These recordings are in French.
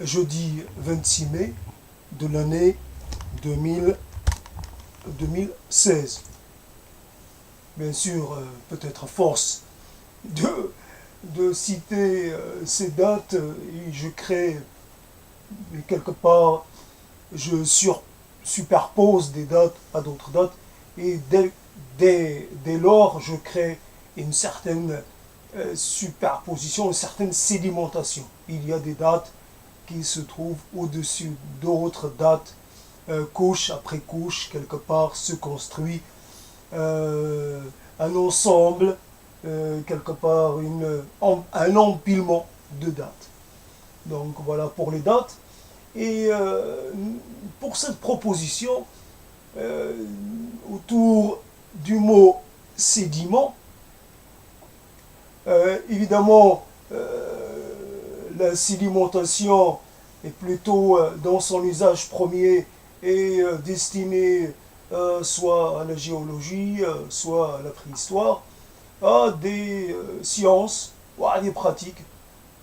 jeudi 26 mai de l'année 2016. Bien sûr, peut-être à force de citer ces dates, je crée quelque part, je superpose des dates à d'autres dates, et dès lors, je crée une certaine superposition, une certaine sédimentation. Il y a des dates qui se trouvent au-dessus d'autres dates, couche après couche, quelque part se construit un ensemble, quelque part un empilement de dates. Donc voilà pour les dates. Et pour cette proposition, autour du mot sédiment, évidemment, la sédimentation est plutôt dans son usage premier et destinée soit à la géologie, soit à la préhistoire, à des sciences, ou à des pratiques,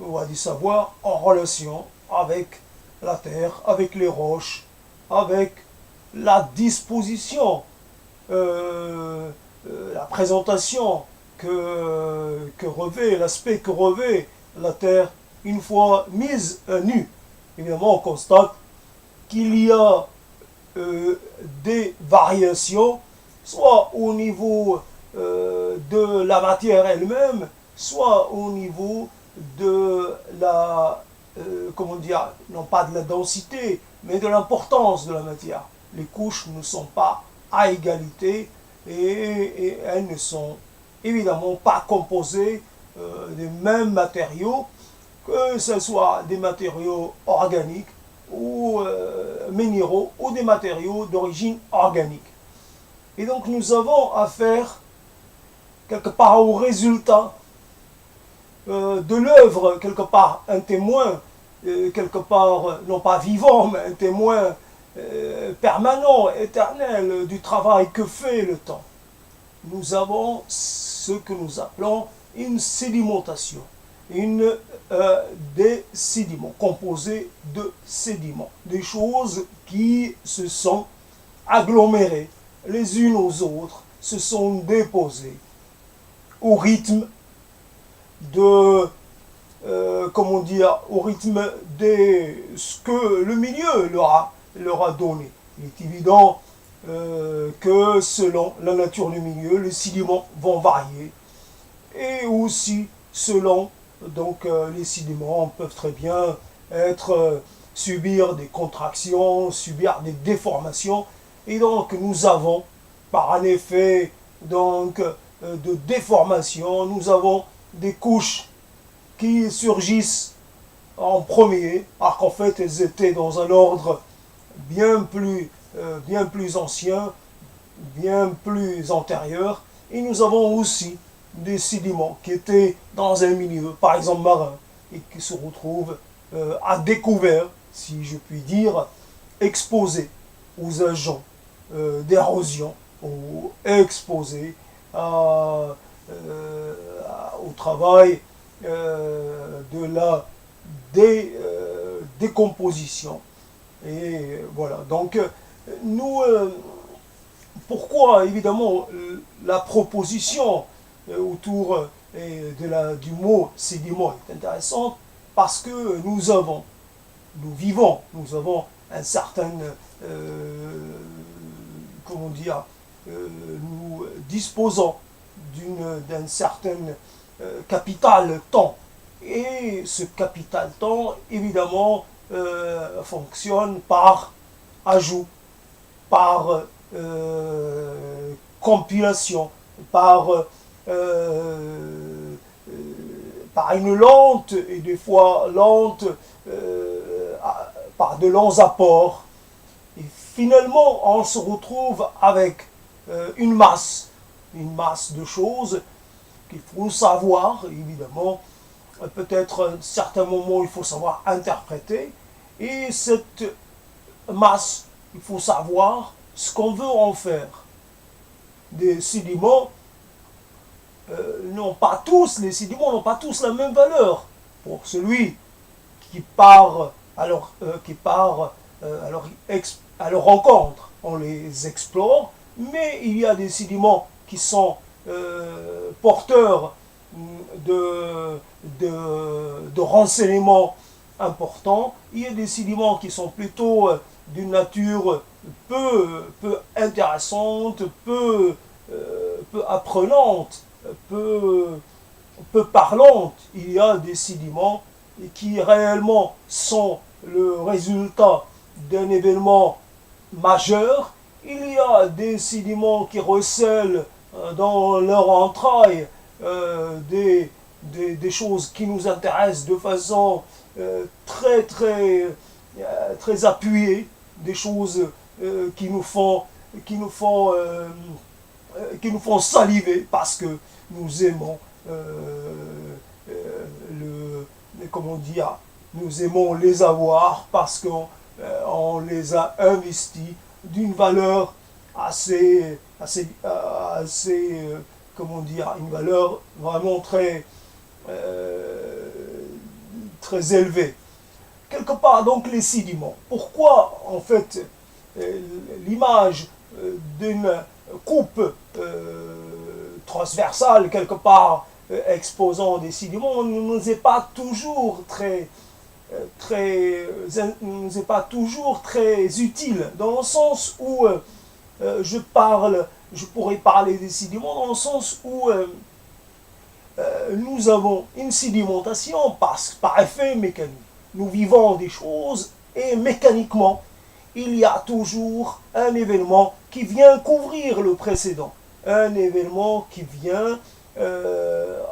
ou à des savoirs en relation avec la terre, avec les roches, avec la disposition, la présentation que revêt, l'aspect que revêt la terre une fois mise à nu. Évidemment, on constate qu'il y a des variations, soit au niveau de la matière elle-même, soit au niveau de la, comment dire, non pas de la densité, mais de l'importance de la matière. Les couches ne sont pas à égalité et elles ne sont évidemment pas composées des mêmes matériaux, que ce soit des matériaux organiques ou minéraux ou des matériaux d'origine organique. Et donc nous avons affaire quelque part au résultat de l'œuvre, quelque part un témoin, quelque part non pas vivant, mais un témoin permanent, éternel du travail que fait le temps. Nous avons ce que nous appelons une sédimentation, des sédiments, composés de sédiments, des choses qui se sont agglomérées les unes aux autres, se sont déposées au rythme de, comment dire, au rythme de ce que le milieu leur a donné. Il est évident que selon la nature du milieu, les sédiments vont varier, et aussi selon, donc les sédiments peuvent très bien subir des contractions, subir des déformations, et donc nous avons, par un effet donc de déformation, nous avons des couches qui surgissent en premier, alors qu'en fait elles étaient dans un ordre bien plus ancien, bien plus antérieur, et nous avons aussi des sédiments qui étaient dans un milieu, par exemple marin, et qui se retrouvent à découvert, si je puis dire, exposés aux agents d'érosion, ou exposés au travail de la décomposition. Et voilà, donc nous, pourquoi évidemment la proposition autour du mot sédiment est intéressante? Parce que nous avons un certain, comment dire, nous disposons d'un certain capital temps. Et ce capital temps, évidemment, fonctionne par ajout, par compilation, par une lente, et des fois lente, par de longs apports. Et finalement, on se retrouve avec une masse de choses qu'il faut savoir, évidemment. Peut-être à un certain moment, il faut savoir interpréter. Et cette masse, il faut savoir ce qu'on veut en faire. Des sédiments, les sédiments n'ont pas tous la même valeur. Pour celui qui part qui part à leur rencontre. On les explore, mais il y a des sédiments qui sont porteurs de renseignements importants. Il y a des sédiments qui sont plutôt d'une nature peu intéressante, peu apprenante, peu parlante. Il y a des sédiments qui réellement sont le résultat d'un événement majeur. Il y a des sédiments qui recèlent dans leur entraille des choses qui nous intéressent de façon très appuyée, des choses qui nous font saliver parce que nous aimons comment dire, nous aimons les avoir parce qu'on les a investis d'une valeur comment dire, une valeur vraiment très élevée. Quelque part, donc, les sédiments. Pourquoi, en fait, l'image d'une coupe transversale, quelque part, exposant des sédiments, ne nous est pas toujours très utile, dans le sens où je pourrais parler des sédiments dans le sens où nous avons une sédimentation par effet mécanique. Nous vivons des choses et mécaniquement, il y a toujours un événement qui vient couvrir le précédent. Un événement qui vient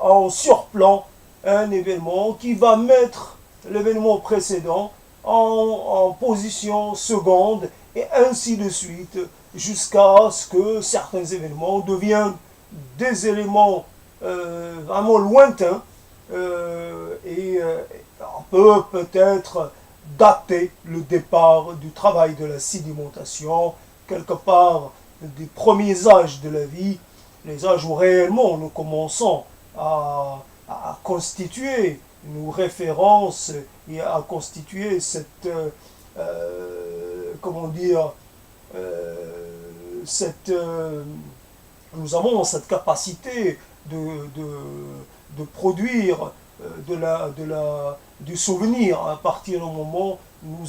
en surplomb, un événement qui va mettre l'événement précédent en position seconde et ainsi de suite jusqu'à ce que certains événements deviennent des éléments vraiment lointains et on peut peut-être dater le départ du travail de la sédimentation quelque part des premiers âges de la vie, les âges où réellement nous commençons à constituer nos références et à constituer cette comment dire nous avons cette capacité de produire du souvenir à partir du moment où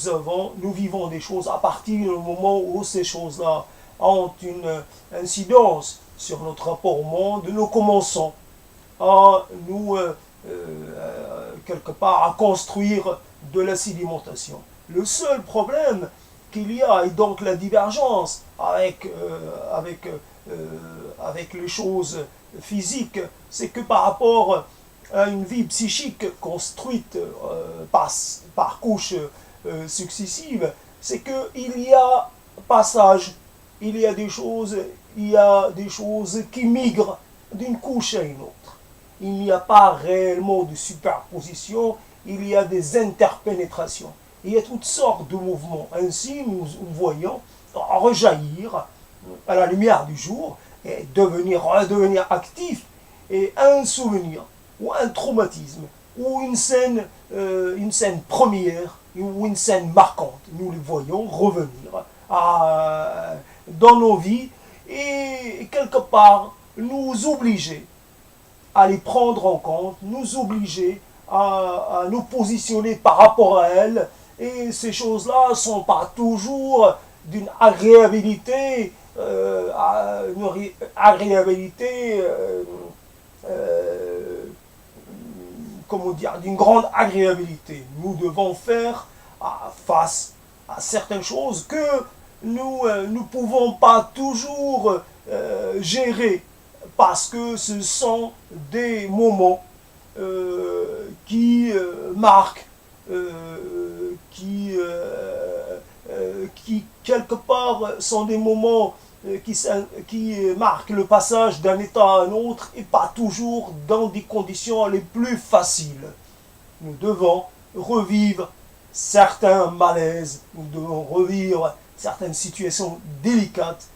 nous vivons des choses, à partir du moment où ces choses-là ont une incidence sur notre rapport au monde, nous commençons à quelque part à construire de la sédimentation. Le seul problème qu'il y a, et donc la divergence avec les choses physiques, c'est que par rapport à une vie psychique construite par couches successives, c'est qu'il y a passage, il y a des choses qui migrent d'une couche à une autre. Il n'y a pas réellement de superposition, il y a des interpénétrations. Il y a toutes sortes de mouvements. Ainsi, nous voyons rejaillir à la lumière du jour et redevenir actif et un souvenir ou un traumatisme ou une scène première ou une scène marquante. Nous les voyons revenir dans nos vies et quelque part nous obliger à les prendre en compte, nous obliger à nous positionner par rapport à elles. Et ces choses-là ne sont pas toujours d'une agréabilité, comment dire, d'une grande agréabilité. Nous devons faire face à certaines choses que nous ne pouvons pas toujours gérer parce que ce sont des moments qui marquent, qui quelque part sont des moments qui marquent le passage d'un état à un autre et pas toujours dans des conditions les plus faciles. Nous devons revivre certains malaises, nous devons revivre certaines situations délicates.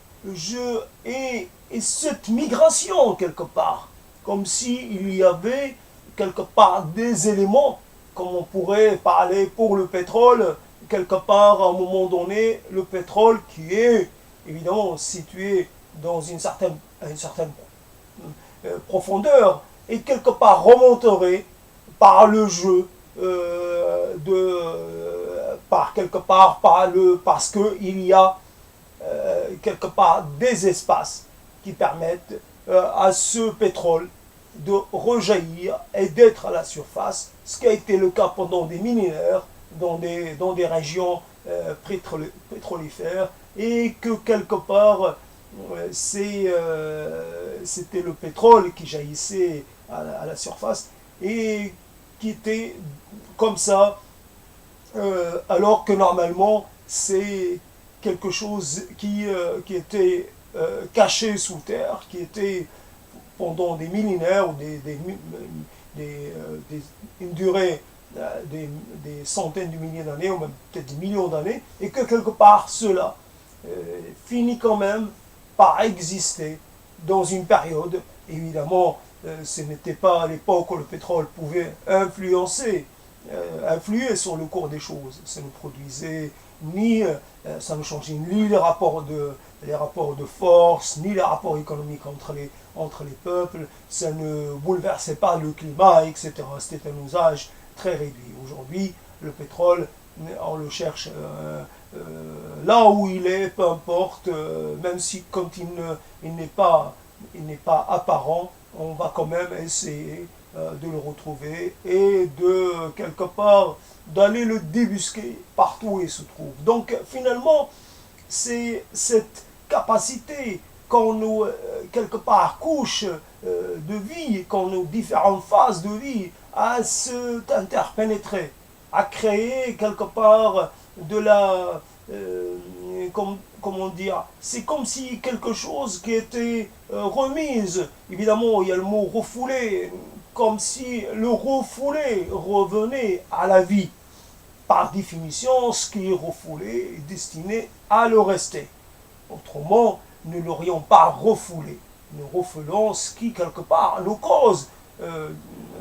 Et cette migration quelque part, comme s'il y avait quelque part des éléments comme on pourrait parler pour le pétrole, quelque part, à un moment donné, le pétrole qui est évidemment situé dans une certaine profondeur, et quelque part remonterait par le jeu par quelque part parce qu'il y a quelque part des espaces qui permettent à ce pétrole de rejaillir et d'être à la surface, ce qui a été le cas pendant des millénaires dans des régions pétrolifères, et que quelque part c'était le pétrole qui jaillissait à la surface et qui était comme ça, alors que normalement c'est quelque chose qui était caché sous terre, qui était pendant des millénaires ou une durée des centaines de milliers d'années, ou même peut-être des millions d'années, et que quelque part cela finit quand même par exister dans une période. Évidemment, ce n'était pas à l'époque où le pétrole pouvait influer sur le cours des choses. Ça ne produisait ça ne changeait ni les rapports de force, ni les rapports économiques entre les peuples, ça ne bouleversait pas le climat, etc. C'était un usage très réduit. Aujourd'hui, le pétrole, on le cherche là où il est, peu importe, même si quand il n'est pas apparent, on va quand même essayer de le retrouver et de quelque part d'aller le débusquer partout où il se trouve. Donc finalement, c'est cette capacité qu'on nous quelque part couche de vie, qu'on nous différentes phases de vie à s'interpénétrer, à créer quelque part de la comment dire, c'est comme si quelque chose qui était remise, évidemment il y a le mot refoulé, comme si le refoulé revenait à la vie. Par définition, ce qui est refoulé est destiné à le rester. Autrement, nous ne l'aurions pas refoulé. Nous refoulons ce qui, quelque part, nous cause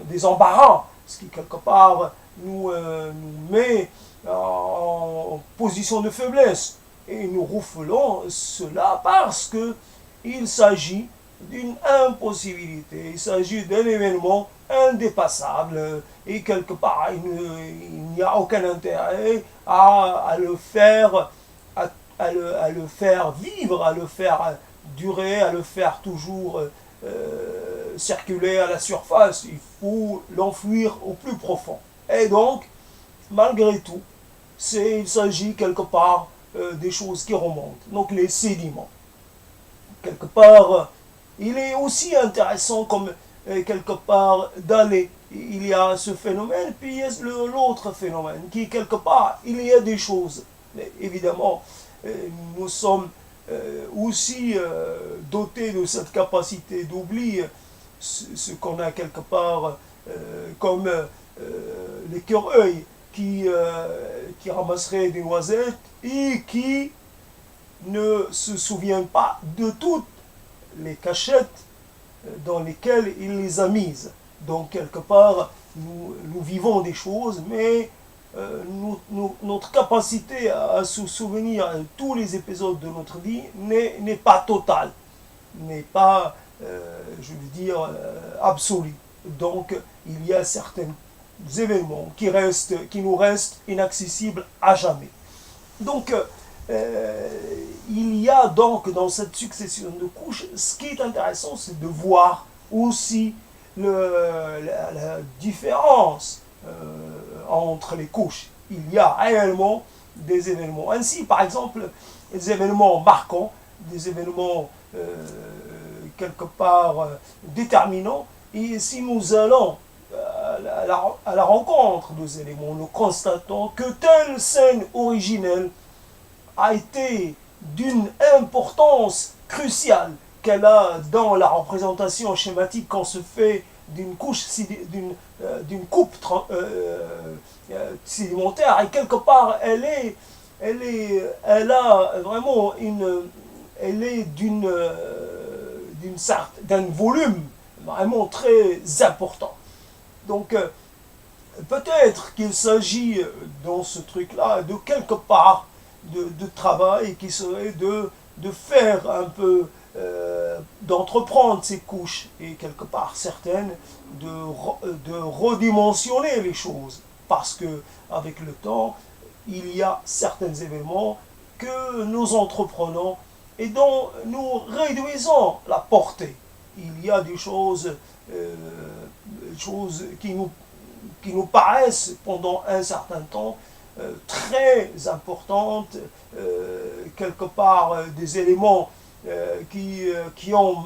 des embarras, ce qui, quelque part, nous met en position de faiblesse. Et nous refoulons cela parce qu'il s'agit d'une impossibilité, il s'agit d'un événement indépassable, et quelque part il n'y a aucun intérêt à le faire à le faire vivre, à le faire durer, à le faire toujours circuler à la surface. Il faut l'enfuir au plus profond. Et donc, malgré tout, il s'agit quelque part des choses qui remontent. Donc les sédiments. Quelque part, il est aussi intéressant comme quelque part d'aller. Il y a ce phénomène, puis il y a l'autre phénomène, qui quelque part, il y a des choses. Mais évidemment, nous sommes aussi dotés de cette capacité d'oubli, ce qu'on a quelque part comme l'écureuil qui ramasserait des noisettes et qui ne se souvient pas de toutes les cachettes dans lesquelles il les a mises. Donc quelque part, nous vivons des choses, mais notre capacité à se souvenir de tous les épisodes de notre vie n'est pas totale, n'est pas, je veux dire, absolue. Donc il y a certains événements qui nous restent inaccessibles à jamais. Donc il y a donc dans cette succession de couches, ce qui est intéressant, c'est de voir aussi la différence entre les couches. Il y a réellement des événements. Ainsi, par exemple, des événements marquants, des événements quelque part déterminants, et si nous allons à la rencontre de ces éléments, nous constatons que telle scène originelle a été d'une importance cruciale qu'elle a dans la représentation schématique qu'on se fait d'une couche, d'une coupe sédimentaire, et quelque part elle a vraiment elle est d'un volume vraiment très important. Donc peut-être qu'il s'agit dans ce truc-là de quelque part de travail qui serait de faire un peu, d'entreprendre ces couches et quelque part certaines de redimensionner les choses. Parce que avec le temps, il y a certains événements que nous entreprenons et dont nous réduisons la portée. Il y a euh, des choses qui nous paraissent pendant un certain temps très importantes, quelque part des éléments qui ont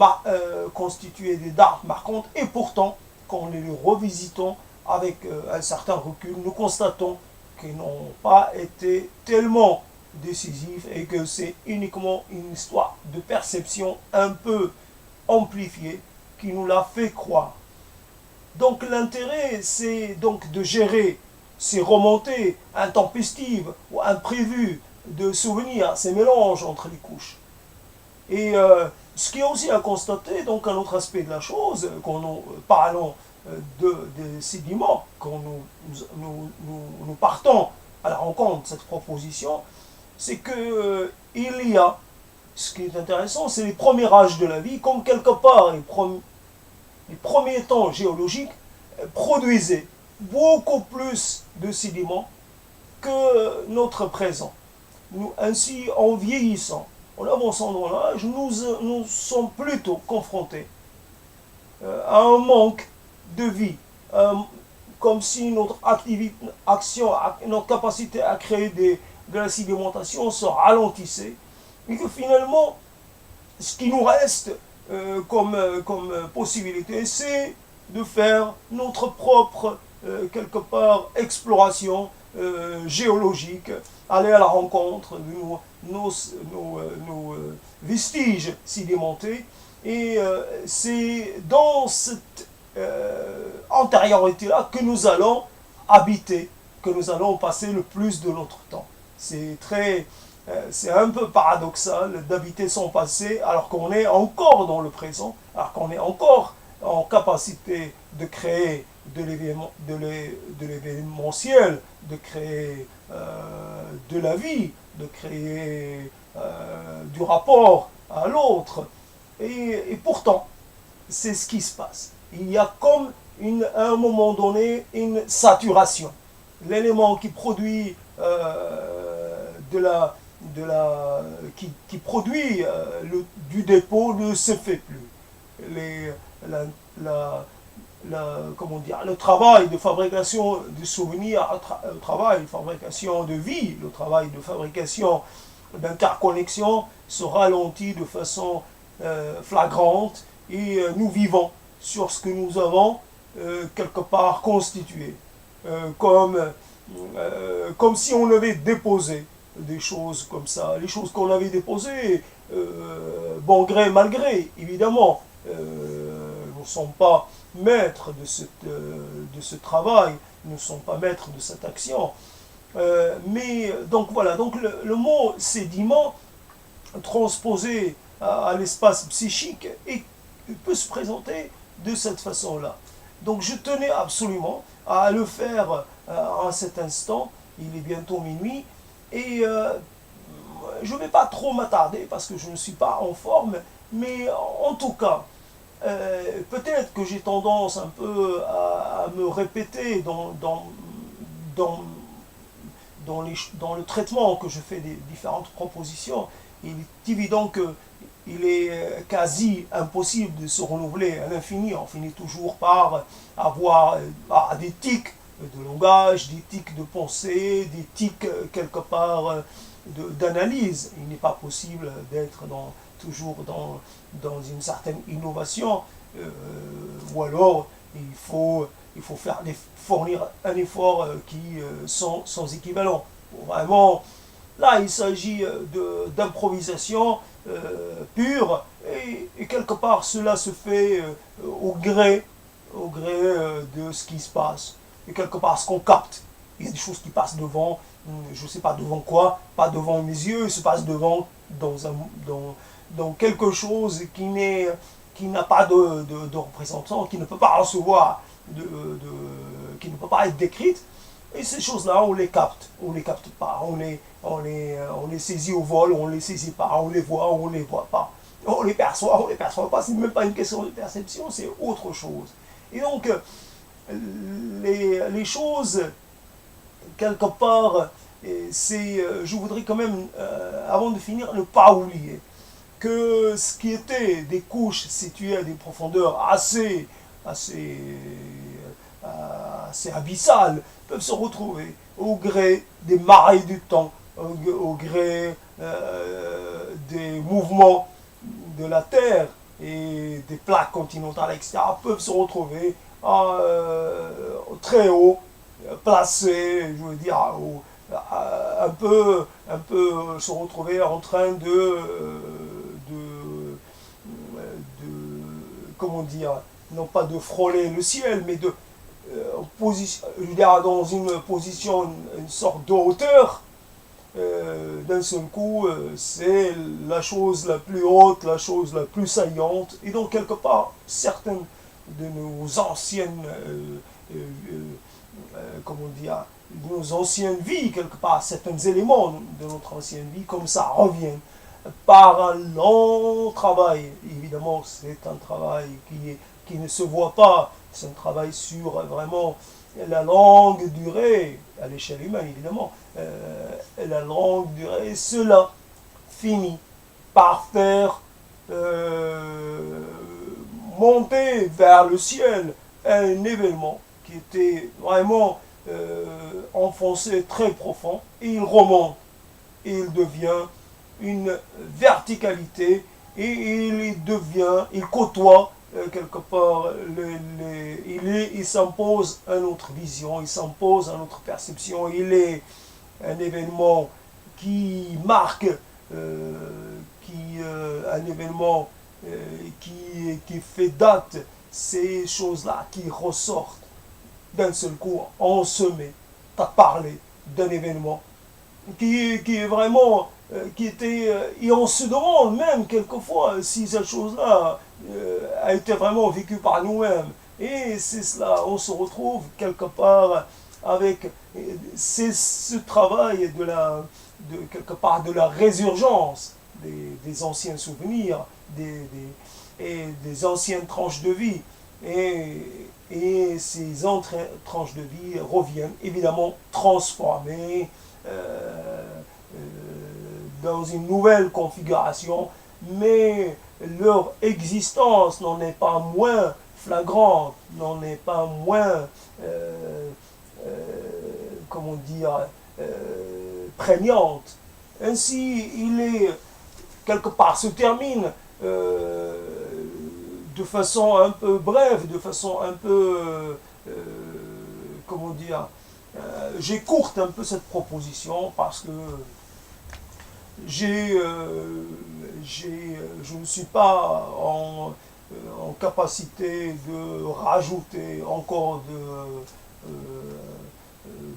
constitué des dates marquantes, et pourtant, quand nous les revisitons avec un certain recul, nous constatons qu'ils n'ont pas été tellement décisifs et que c'est uniquement une histoire de perception un peu amplifiée qui nous l'a fait croire. Donc l'intérêt, c'est donc de gérer ces remontées intempestives ou imprévues de souvenirs, ces mélanges entre les couches. Et ce qui est aussi à constater, donc un autre aspect de la chose, quand nous parlons des sédiments, quand nous partons à la rencontre de cette proposition, c'est que il y a, ce qui est intéressant, c'est les premiers âges de la vie, comme quelque part les premiers temps géologiques produisaient beaucoup plus de sédiments que notre présent. Ainsi, en vieillissant, en avançant dans l'âge, nous sommes plutôt confrontés à un manque de vie, comme si notre action, notre capacité à créer de la sédimentation se ralentissait, et que finalement, ce qui nous reste comme possibilité, c'est de faire notre propre, quelque part, exploration géologique, aller à la rencontre de nos vestiges sédimentés. Et c'est dans cette antériorité-là que nous allons habiter, que nous allons passer le plus de notre temps. C'est un peu paradoxal d'habiter son passé alors qu'on est encore dans le présent, alors qu'on est encore en capacité de créer de l'événementiel, de créer de la vie, de créer du rapport à l'autre. Et pourtant, c'est ce qui se passe. Il y a comme à un moment donné une saturation. L'élément qui produit qui produit du dépôt ne se fait plus. Les, la, comment dire, le travail de fabrication de souvenirs, le travail de fabrication de vie, le travail de fabrication d'interconnexion se ralentit de façon flagrante et nous vivons sur ce que nous avons quelque part constitué, comme si on avait déposé des choses comme ça, les choses qu'on avait déposées, bon gré, mal gré, évidemment, nous ne sommes pas maîtres de ce travail, nous ne sommes pas maîtres de cette action. Mais donc voilà, donc le mot sédiment transposé à l'espace psychique peut se présenter de cette façon-là. Donc je tenais absolument à le faire en cet instant, il est bientôt minuit, et je ne vais pas trop m'attarder parce que je ne suis pas en forme, mais en tout cas, peut-être que j'ai tendance un peu à me répéter dans, dans le traitement que je fais des différentes propositions. Il est évident qu'il est quasi impossible de se renouveler à l'infini. On finit toujours par avoir des tics de langage, des tics de pensée, des tics quelque part d'analyse. Il n'est pas possible d'être toujours dans une certaine innovation, ou alors il faut fournir un effort qui sans équivalent. Vraiment, là, il s'agit d'improvisation pure, et quelque part, cela se fait au gré de ce qui se passe, et quelque part, ce qu'on capte. Il y a des choses qui passent devant, je ne sais pas devant quoi, pas devant mes yeux, il se passe devant dans quelque chose qui n'a pas de représentant, qui ne peut pas recevoir qui ne peut pas être décrite. Et ces choses-là, on les capte pas, on les saisit au vol, on les saisit pas, on les voit pas. On les perçoit pas, c'est même pas une question de perception, c'est autre chose. Et donc, les choses, quelque part, je voudrais quand même, avant de finir, ne pas oublier que ce qui était des couches situées à des profondeurs assez abyssales peuvent se retrouver au gré des marées du temps, au gré des mouvements de la Terre et des plaques continentales, etc., peuvent se retrouver très haut, placés, je veux dire, un peu se retrouver en train comment dire, non pas de frôler le ciel, mais je veux dire, dans une position, une sorte de hauteur. D'un seul coup, c'est la chose la plus haute, la chose la plus saillante. Et donc, quelque part, certaines de nos anciennes, comment dire, de nos anciennes vies, quelque part, certains éléments de notre ancienne vie, comme ça, reviennent par un long travail. Évidemment, c'est un travail qui ne se voit pas, c'est un travail sur vraiment la longue durée, à l'échelle humaine évidemment, la longue durée, cela finit par faire monter vers le ciel un événement qui était vraiment enfoncé très profond, et il remonte, et il devient une verticalité, et il côtoie quelque part, il s'impose à notre vision, il s'impose à notre perception, il est un événement qui marque, un événement qui fait date, ces choses-là qui ressortent d'un seul coup, on se met à parler d'un événement qui est vraiment, qui était, et on se demande même quelquefois si cette chose-là a été vraiment vécue par nous-mêmes. Et c'est cela, on se retrouve quelque part avec, c'est ce travail quelque part de la résurgence des anciens souvenirs, et des anciennes tranches de vie. Et ces tranches de vie reviennent évidemment transformées dans une nouvelle configuration, mais leur existence n'en est pas moins flagrante, n'en est pas moins, comment dire, prégnante. Ainsi, il est, quelque part, se termine de façon un peu brève, de façon un peu, comment dire, j'écourte un peu cette proposition parce que je ne suis pas en capacité de rajouter encore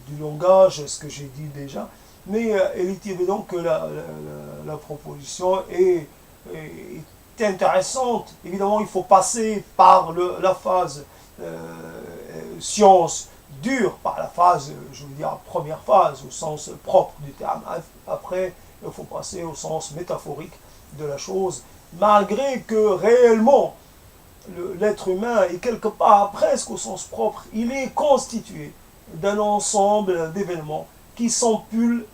du langage à ce que j'ai dit déjà, mais il est évident que la proposition est intéressante. Évidemment, il faut passer par la phase science dure, par la phase, je veux dire, première phase, au sens propre du terme. Après, il faut passer au sens métaphorique de la chose, malgré que réellement, l'être humain est quelque part, presque au sens propre, il est constitué d'un ensemble d'événements qui s'empilent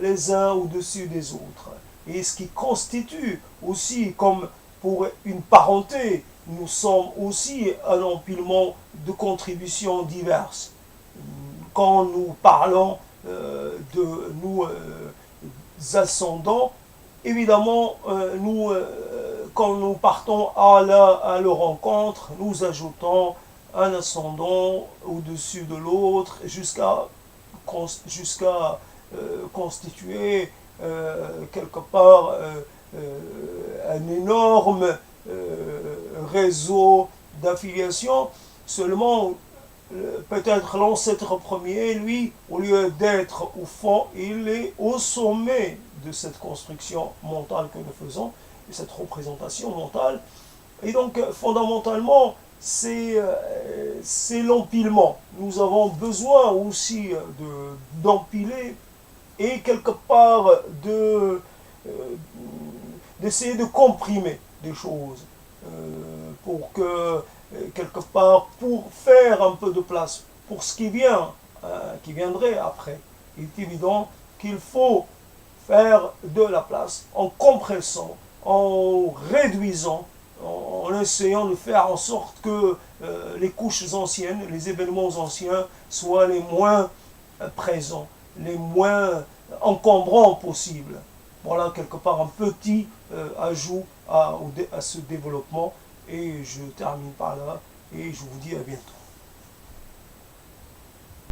les uns au-dessus des autres. Et ce qui constitue aussi, comme pour une parenté, nous sommes aussi un empilement de contributions diverses. Quand nous parlons de nous ascendants, évidemment, quand nous partons à leur rencontre, nous ajoutons un ascendant au-dessus de l'autre jusqu'à constituer quelque part un énorme réseau d'affiliation. Seulement, peut-être l'ancêtre premier, lui, au lieu d'être au fond, il est au sommet de cette construction mentale que nous faisons, et cette représentation mentale. Et donc, fondamentalement, c'est l'empilement. Nous avons besoin aussi d'empiler et quelque part d'essayer de comprimer des choses pour que, quelque part, pour faire un peu de place pour ce qui viendrait après. Il est évident qu'il faut faire de la place en compressant, en réduisant, en essayant de faire en sorte que les couches anciennes, les événements anciens soient les moins présents, les moins encombrants possibles. Voilà quelque part un petit ajout à ce développement et je termine par là et je vous dis à bientôt.